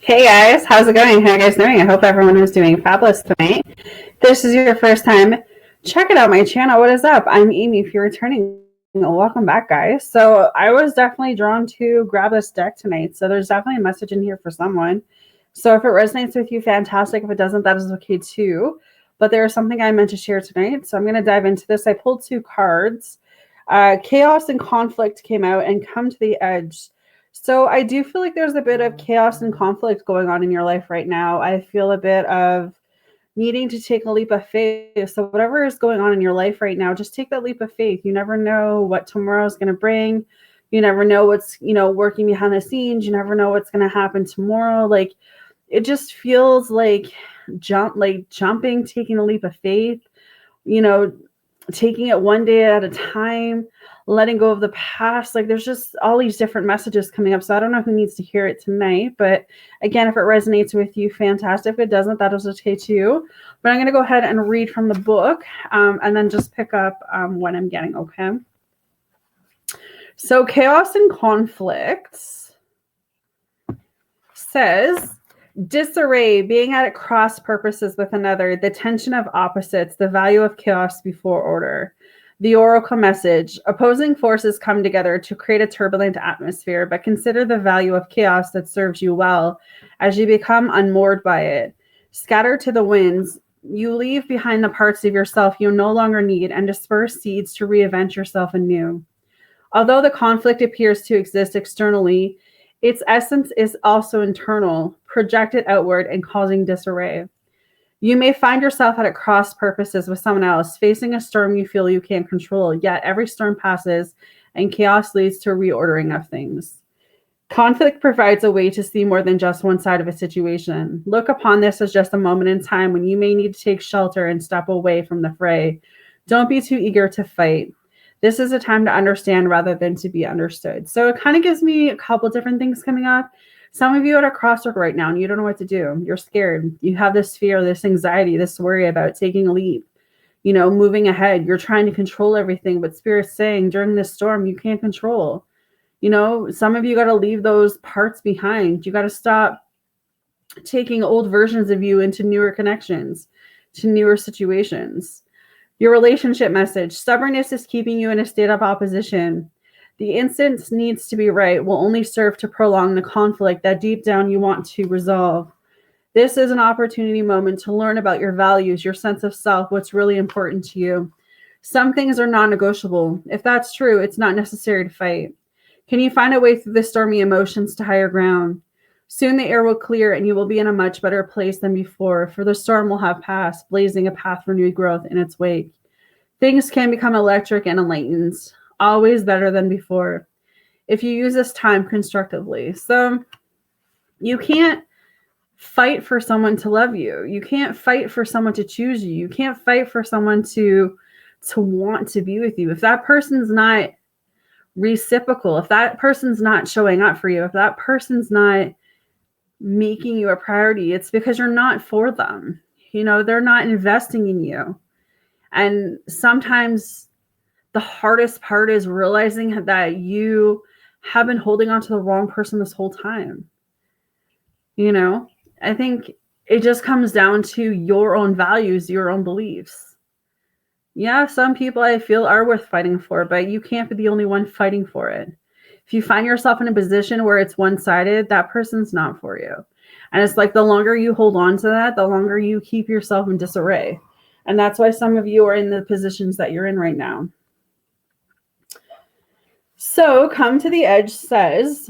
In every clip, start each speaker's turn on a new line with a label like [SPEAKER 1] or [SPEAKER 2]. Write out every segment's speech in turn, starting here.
[SPEAKER 1] Hey guys, how's it going? How are you guys doing? I hope everyone is doing fabulous tonight. If this is your first time checking out my channel, what is up? I'm Amy. If you're returning, welcome back, guys. So I was definitely drawn to grab this deck tonight. So there's definitely a message in here for someone. So if it resonates with you, fantastic. If it doesn't, that is okay too. But there's something I meant to share tonight. So I'm going to dive into this. I pulled two cards. Chaos and Conflict came out, and Come to the Edge. So I do feel like there's a bit of chaos and conflict going on in your life right now. I feel a bit of needing to take a leap of faith. So whatever is going on in your life right now, just take that leap of faith. You never know what tomorrow is going to bring. You never know what's, working behind the scenes. You never know what's going to happen tomorrow. Like it just feels like jumping, taking a leap of faith, taking it one day at a time, letting go of the past. Like there's just all these different messages coming up. So I don't know who needs to hear it tonight, but again, if it resonates with you, fantastic. If it doesn't, that is okay too. But I'm going to go ahead and read from the book and then just pick up what I'm getting. Okay. So Chaos and Conflict says, disarray, being at cross purposes with another, the tension of opposites, the value of chaos before order. The oracle message, opposing forces come together to create a turbulent atmosphere, but consider the value of chaos that serves you well as you become unmoored by it. Scatter to the winds, you leave behind the parts of yourself you no longer need and disperse seeds to reinvent yourself anew. Although the conflict appears to exist externally, its essence is also internal, projected outward and causing disarray. You may find yourself at cross purposes with someone else, facing a storm you feel you can't control, yet every storm passes and chaos leads to a reordering of things. Conflict provides a way to see more than just one side of a situation. Look upon this as just a moment in time when you may need to take shelter and step away from the fray. Don't be too eager to fight. This is a time to understand rather than to be understood. So it kind of gives me a couple different things coming up. Some of you are at a crossroad right now and you don't know what to do. You're scared. You have this fear, this anxiety, this worry about taking a leap, moving ahead. You're trying to control everything, but Spirit's saying during this storm, you can't control. Some of you got to leave those parts behind. You got to stop taking old versions of you into newer connections, to newer situations. Your relationship message, stubbornness is keeping you in a state of opposition. The instance needs to be right will only serve to prolong the conflict that deep down you want to resolve. This is an opportunity moment to learn about your values, your sense of self, what's really important to you. Some things are non-negotiable. If that's true, it's not necessary to fight. Can you find a way through the stormy emotions to higher ground? Soon the air will clear and you will be in a much better place than before, for the storm will have passed, blazing a path for new growth in its wake. Things can become electric and enlightened. Always better than before if you use this time constructively. So you can't fight for someone to love you. You can't fight for someone to choose you. You can't fight for someone to want to be with you. If that person's not reciprocal, if that person's not showing up for you, if that person's not making you a priority, it's because you're not for them. They're not investing in you. And sometimes the hardest part is realizing that you have been holding on to the wrong person this whole time. I think it just comes down to your own values, your own beliefs. Yeah, some people I feel are worth fighting for, but you can't be the only one fighting for it. If you find yourself in a position where it's one-sided, that person's not for you. And it's like the longer you hold on to that, the longer you keep yourself in disarray. And that's why some of you are in the positions that you're in right now. So Come to the Edge says,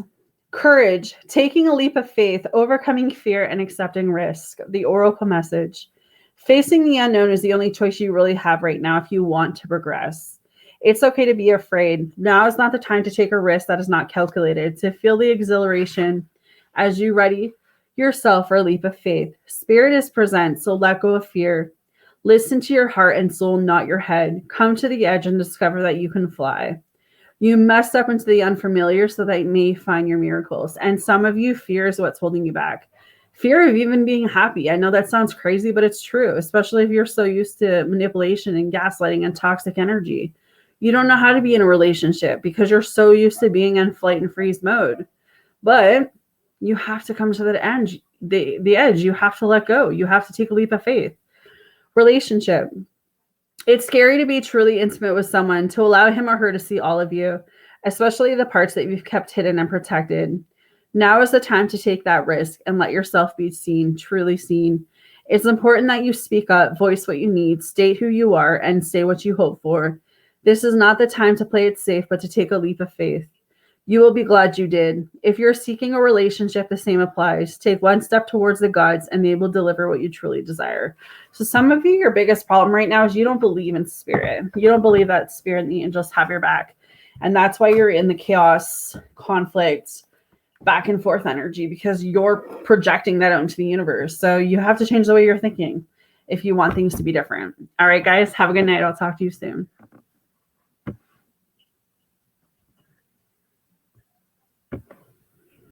[SPEAKER 1] courage, taking a leap of faith, overcoming fear and accepting risk. The oracle message, facing the unknown is the only choice you really have right now if you want to progress. It's okay to be afraid. Now is not the time to take a risk that is not calculated, to feel the exhilaration as you ready yourself for a leap of faith. Spirit is present, so let go of fear. Listen to your heart and soul, not your head. Come to the edge and discover that you can fly. You must step into the unfamiliar so that you may find your miracles. And some of you, fear is what's holding you back. Fear of even being happy. I know that sounds crazy, but it's true, especially if you're so used to manipulation and gaslighting and toxic energy. You don't know how to be in a relationship because you're so used to being in flight and freeze mode. But You have to come to the end, the edge. You have to let go. You have to take a leap of faith. Relationship. It's scary to be truly intimate with someone, to allow him or her to see all of you, especially the parts that you've kept hidden and protected. Now is the time to take that risk and let yourself be seen, truly seen. It's important that you speak up, voice what you need, state who you are, and say what you hope for. This is not the time to play it safe, but to take a leap of faith. You will be glad you did. If you're seeking a relationship, the same applies. Take one step towards the gods, and they will deliver what you truly desire. So some of you, your biggest problem right now is you don't believe in spirit. You don't believe that spirit and the angels have your back. And that's why you're in the chaos, conflict, back and forth energy, because you're projecting that out into the universe. So you have to change the way you're thinking if you want things to be different. All right, guys, have a good night. I'll talk to you soon.